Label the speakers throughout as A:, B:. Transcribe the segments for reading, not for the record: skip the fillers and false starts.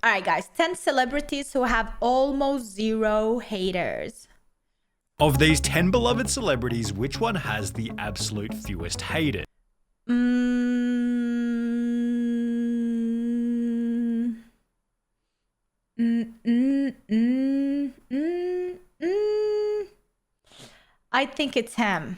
A: All right, guys. 10 celebrities who have almost zero haters.
B: Of these 10 beloved celebrities, which one has the absolute fewest haters?
A: I think it's him.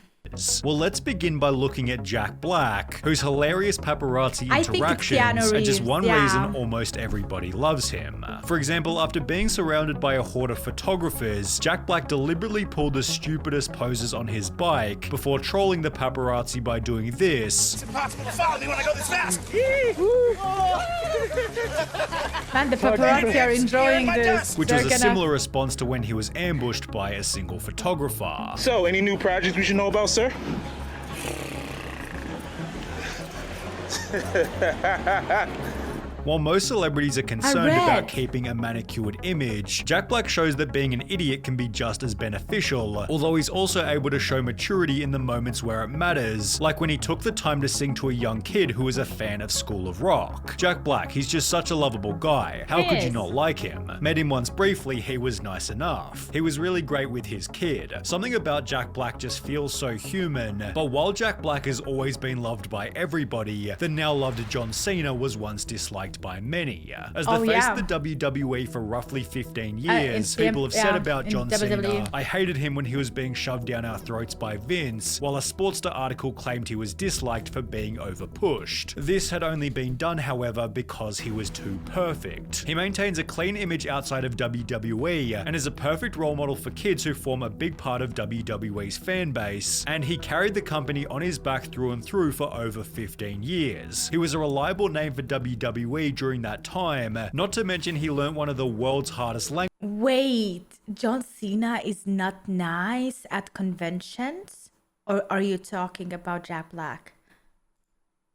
B: Well, let's begin by looking at Jack Black, whose hilarious paparazzi interactions are just one reason almost everybody loves him. For example, after being surrounded by a horde of photographers, Jack Black deliberately pulled the stupidest poses on his bike before trolling the paparazzi by doing this.
C: It's impossible to follow me when I go this fast.
A: Man, the paparazzi are enjoying this.
B: Which was a similar response to when he was ambushed by a single photographer.
C: So, any new projects we should know about, sir?
B: While most celebrities are concerned about keeping a manicured image, Jack Black shows that being an idiot can be just as beneficial, although he's also able to show maturity in the moments where it matters, like when he took the time to sing to a young kid who was a fan of School of Rock. Jack Black, he's just such a lovable guy. How could you not like him? Met him once briefly, he was nice enough. He was really great with his kid. Something about Jack Black just feels so human, but while Jack Black has always been loved by everybody, the now loved John Cena was once disliked by many. As the face of the WWE for roughly 15 years, people have said about John Cena, I hated him when he was being shoved down our throats by Vince, while a Sportster article claimed he was disliked for being overpushed. This had only been done, however, because he was too perfect. He maintains a clean image outside of WWE and is a perfect role model for kids who form a big part of WWE's fan base, and he carried the company on his back through and through for over 15 years. He was a reliable name for WWE during that time, not to mention he learned one of the world's hardest languages.
A: Wait, John Cena is not nice at conventions? Or are you talking about Jack Black?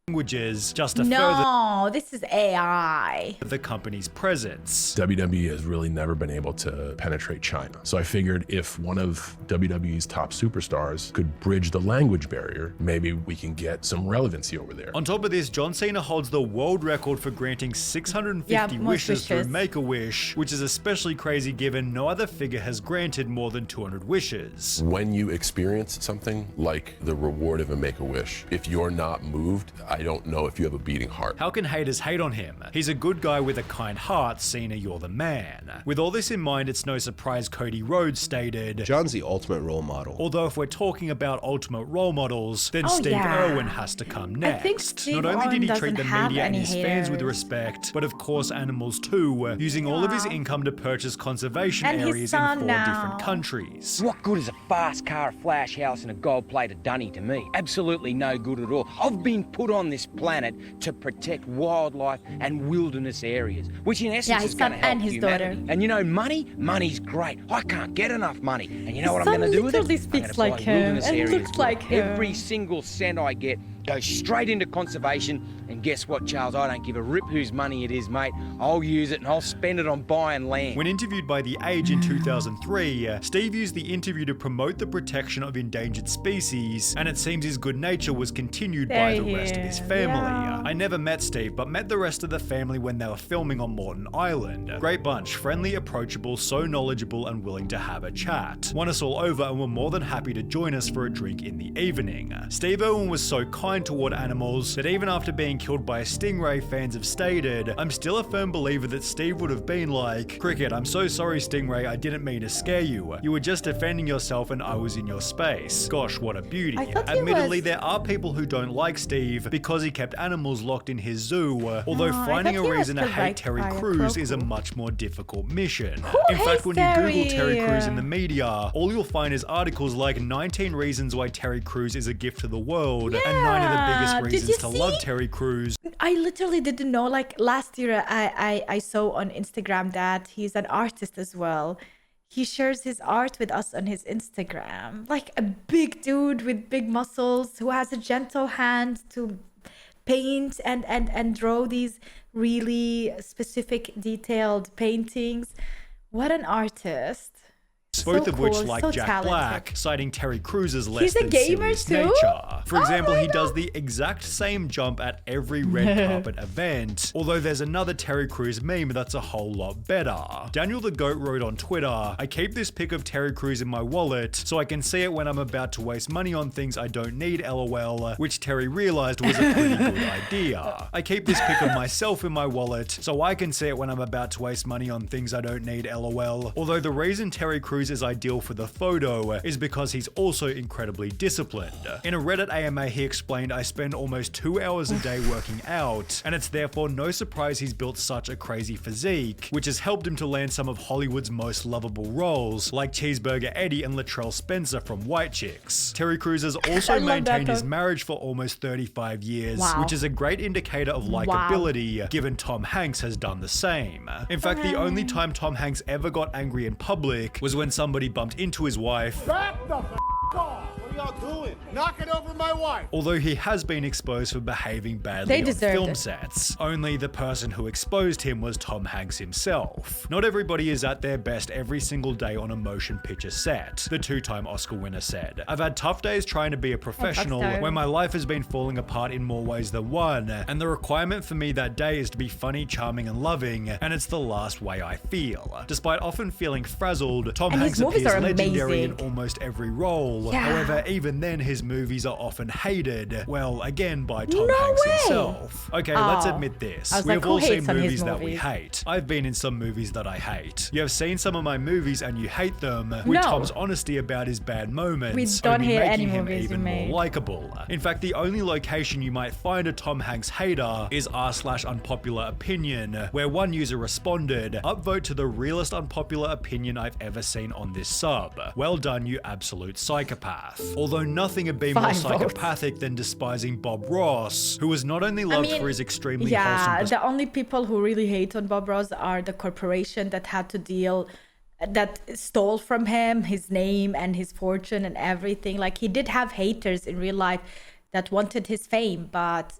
B: Just to further
A: this is AI.
B: the company's presence.
D: WWE has really never been able to penetrate China. So I figured if one of WWE's top superstars could bridge the language barrier, maybe we can get some relevancy over there.
B: On top of this, John Cena holds the world record for granting 650 wishes through Make-A-Wish, which is especially crazy given no other figure has granted more than 200 wishes.
D: When you experience something like the reward of a Make-A-Wish, if you're not moved, I don't know if you have a beating heart.
B: How can haters hate on him? He's a good guy with a kind heart. Cena, you're the man. With all this in mind, it's no surprise Cody Rhodes stated,
E: John's the ultimate role model.
B: Although if we're talking about ultimate role models, then Steve Irwin has to come next.
A: I think Steve
B: Not only did he treat the media and his
A: haters.
B: fans with respect, but of course animals too, using all of his income to purchase conservation areas in 4 different countries.
F: What good is a fast car, a flash house and a gold-plated dunny to me? Absolutely no good at all. I've been put on this planet to protect wildlife and wilderness areas, which in essence is going to help humanity. And you know, money's great. I can't get enough money. And you know what I'm going to do with it? I'm going to buy wilderness areas. Every single cent I get goes straight into conservation. And guess what, Charles? I don't give a rip whose money it is, mate. I'll use it and I'll spend it on buying land.
B: When interviewed by The Age in 2003, Steve used the interview to promote the protection of endangered species, and it seems his good nature was continued by the rest of his family. I never met Steve, but met the rest of the family when they were filming on Morton Island. Great bunch, friendly, approachable, so knowledgeable and willing to have a chat. Won us all over and were more than happy to join us for a drink in the evening. Steve Irwin was so kind toward animals that even after being killed by a stingray, fans have stated, I'm still a firm believer that Steve would have been like, Cricket, I'm so sorry Stingray, I didn't mean to scare you. You were just defending yourself and I was in your space. Gosh, what a beauty. Admittedly, there are people who don't like Steve because he kept animals locked in his zoo, although finding a reason to hate Terry Crews is a much more difficult mission. In fact, when you Google Terry Crews in the media, all you'll find is articles like 19 reasons why Terry Crews is a gift to the world, and 9 of the biggest reasons to love Terry Crews.
A: I literally didn't know, like last year I saw on Instagram that he's an artist as well. He shares his art with us on his Instagram. Like a big dude with big muscles who has a gentle hand to paint and draw these really specific detailed paintings. What an artist.
B: both of which,
A: cool,
B: like
A: so
B: Jack
A: talented.
B: Black, citing Terry Cruz's less
A: He's a
B: than
A: gamer
B: serious
A: too?
B: nature. For
A: Oh
B: example,
A: my
B: he does
A: God.
B: the exact same jump at every red carpet event, although there's another Terry Crews meme that's a whole lot better. Daniel the Goat wrote on Twitter, "I keep this pic of Terry Crews in my wallet so I can see it when I'm about to waste money on things I don't need, lol," which Terry realized was a pretty good idea. "I keep this pic of myself in my wallet so I can see it when I'm about to waste money on things I don't need, lol." Although the reason Terry Crews is ideal for the photo is because he's also incredibly disciplined. In a Reddit AMA, he explained, "I spend almost 2 hours a day working out, and it's therefore no surprise he's built such a crazy physique, which has helped him to land some of Hollywood's most lovable roles, like Cheeseburger Eddie and Latrell Spencer from White Chicks." Terry Crews has also
A: I love
B: maintained
A: that
B: his
A: though.
B: marriage for almost 35 years,
A: Wow.
B: which is a great indicator of likability, given Tom Hanks has done the same. In fact, the only time Tom Hanks ever got angry in public was when somebody bumped into his wife.
E: Back the off! What are y'all doing? Knocking over my wife!
B: Although he has been exposed for behaving badly
A: They
B: on
A: deserved
B: film
A: it.
B: sets, only the person who exposed him was Tom Hanks himself. Not everybody is at their best every single day on a motion picture set, the two-time Oscar winner said. "I've had tough days trying to be a professional
A: so.
B: where my life has been falling apart in more ways than one, and the requirement for me that day is to be funny, charming, and loving, and it's the last way I feel." Despite often feeling frazzled, Tom
A: And his
B: Hanks
A: movies
B: appears
A: are
B: legendary in
A: amazing.
B: almost every role.
A: Yeah.
B: However, even then his movies are often hated, well, again by Tom
A: No
B: Hanks
A: way!
B: himself. Okay, let's
A: Oh.
B: admit this.
A: I was
B: We've
A: like,
B: all
A: who
B: seen
A: hates on his
B: movies that we
A: movies?
B: hate. I've been in some movies that I hate. You have seen some of my movies and you hate them, with
A: No.
B: Tom's honesty about his bad moments
A: We don't
B: only
A: hate
B: making
A: any
B: him
A: movies you
B: even more
A: made.
B: likable. In fact, the only location you might find a Tom Hanks hater is r/unpopular opinion, where one user responded, "Upvote to the realest unpopular opinion I've ever seen on this sub. Well done, you absolute psychopath." Although nothing would be more
A: 5 votes.
B: psychopathic than despising Bob Ross, who was not only loved for his extremely
A: yeah,
B: wholesome
A: the only people who really hate on Bob Ross are the corporation that had to deal, that stole from him his name and his fortune and everything. Like, he did have haters in real life that wanted his fame, but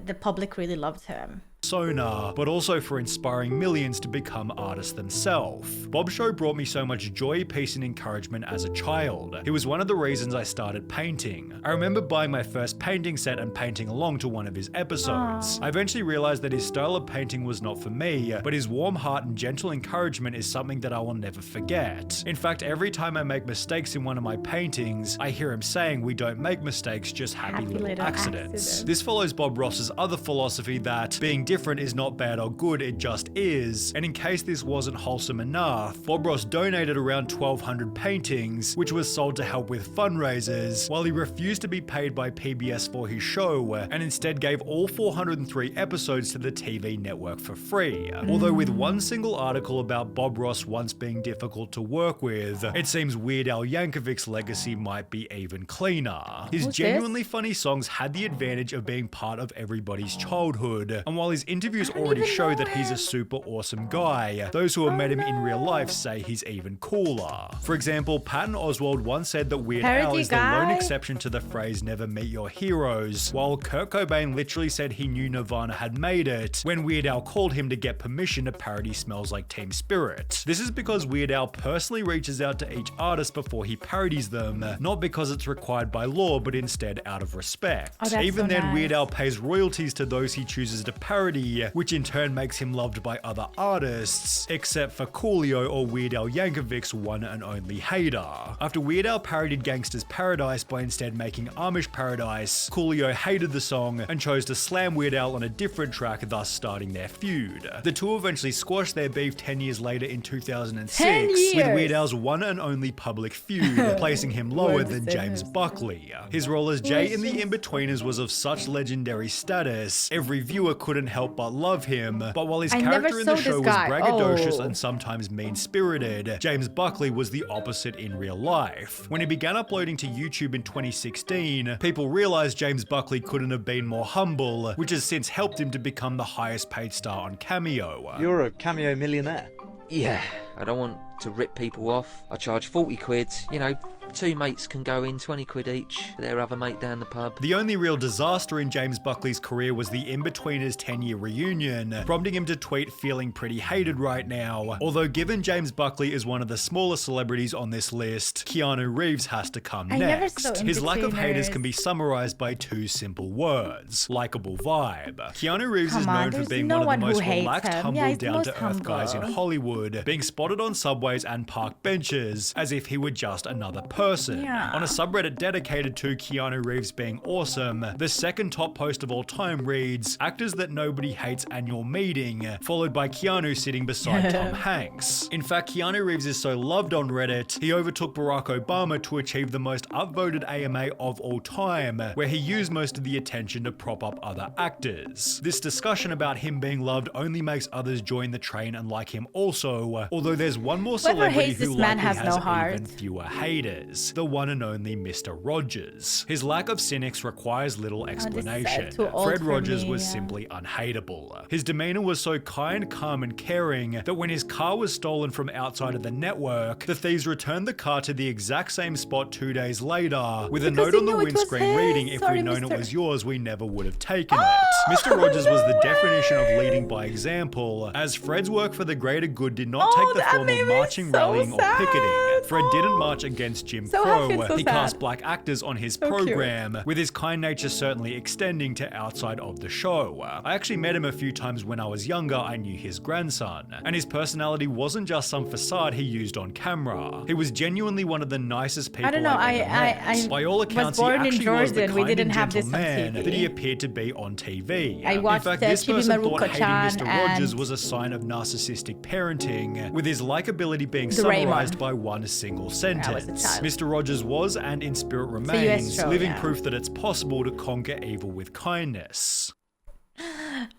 A: the public really loved him.
B: persona, but also for inspiring millions to become artists themselves. Bob's show brought me so much joy, peace, and encouragement as a child. It was one of the reasons I started painting. I remember buying my first painting set and painting along to one of his episodes. I eventually realized that his style of painting was not for me, but his warm heart and gentle encouragement is something that I will never forget. In fact, every time I make mistakes in one of my paintings, I hear him saying, "We don't make mistakes, just happy little accidents." This follows Bob Ross's other philosophy that being different is not bad or good, it just is. And in case this wasn't wholesome enough, Bob Ross donated around 1,200 paintings, which was sold to help with fundraisers, while he refused to be paid by PBS for his show, and instead gave all 403 episodes to the TV network for free. Although with one single article about Bob Ross once being difficult to work with, it seems Weird Al Yankovic's legacy might be even cleaner. His
A: Who's
B: genuinely funny songs had the advantage of being part of everybody's childhood, and while his interviews already show that he's a super awesome guy, those who have met him in real life say he's even cooler. For example, Patton Oswalt once said that Weird Al
A: Parody
B: is the lone
A: guy?
B: exception to the phrase "never meet your heroes," while Kurt Cobain literally said he knew Nirvana had made it when Weird Al called him to get permission to parody Smells Like Teen Spirit. This is because Weird Al personally reaches out to each artist before he parodies them, not because it's required by law, but instead out of respect.
A: Oh, that's
B: Even
A: so
B: then,
A: nice.
B: Weird Al pays royalties to those he chooses to parody, which in turn makes him loved by other artists, except for Coolio or Weird Al Yankovic's one and only hater. After Weird Al parodied Gangsta's Paradise by instead making Amish Paradise, Coolio hated the song and chose to slam Weird Al on a different track, thus starting their feud. The two eventually squashed their beef 10 years later in 2006,
A: 10
B: with
A: years!
B: Weird Al's one and only public feud, placing him lower
A: Word
B: than
A: to
B: James
A: sentence.
B: Buckley. His role as Jay in The Inbetweeners was of such legendary status, every viewer couldn't help but love him, but while his
A: I
B: character
A: never
B: in
A: saw
B: the
A: this
B: show was
A: guy.
B: braggadocious
A: Oh.
B: and sometimes mean-spirited, James Buckley was the opposite in real life. When he began uploading to YouTube in 2016, people realized James Buckley couldn't have been more humble, which has since helped him to become the highest paid star on Cameo.
G: You're a Cameo millionaire.
H: Yeah, I don't want to rip people off. I charge 40 quid, you know,
G: Two mates can go in, 20 quid each, their other mate down the pub.
B: The only real disaster in James Buckley's career was the in-betweeners 10-year reunion, prompting him to tweet feeling pretty hated right now. Although given James Buckley is one of the smaller celebrities on this list, Keanu Reeves has to come next. His lack of haters can be summarized by two simple words: likable vibe. Keanu Reeves is known for being one of the most relaxed, humble, down-to-earth guys in Hollywood, being spotted on subways and park benches as if he were just another person. On a subreddit dedicated to Keanu Reeves being awesome, the second top post of all time reads, "Actors that nobody hates annual meeting," followed by Keanu sitting beside Tom Hanks. In fact, Keanu Reeves is so loved on Reddit, he overtook Barack Obama to achieve the most upvoted AMA of all time, where he used most of the attention to prop up other actors. This discussion about him being loved only makes others join the train and like him also, although there's one more celebrity who likely has even fewer haters, the one and only Mr. Rogers. His lack of cynics requires little explanation. Fred Rogers was simply unhateable. His demeanor was so kind, calm, and caring that when his car was stolen from outside of the network, the thieves returned the car to the exact same spot 2 days later, with a note on the windscreen reading, "If we'd known it was yours, we never would have taken it." Mr. Rogers was the definition of leading by example, as Fred's work for the greater good did not take the form of marching, rallying, or picketing. Fred didn't march against Jim Crow. He cast black actors on his program, with his kind nature certainly extending to outside of the show. I actually met him a few times when I was younger. I knew his grandson, and his personality wasn't just some facade he used on camera. He was genuinely one of the nicest people I've ever met. By all accounts, he actually was the kind and gentle man that he appeared to be on TV. In fact, this person thought hating Mr. Rogers was a sign of narcissistic parenting, with his likability being summarized by one single sentence. Mr. Rogers was, and in spirit remains, living proof that it's possible to conquer evil with kindness.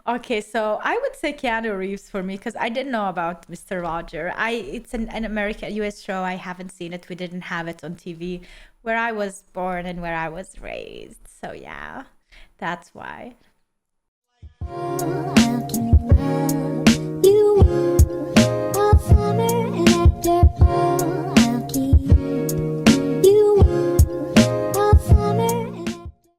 A: Okay, so I would say Keanu Reeves for me, because I didn't know about Mr. Roger. It's an American US show. I haven't seen it. We didn't have it on TV where I was born and where I was raised. So yeah, that's why.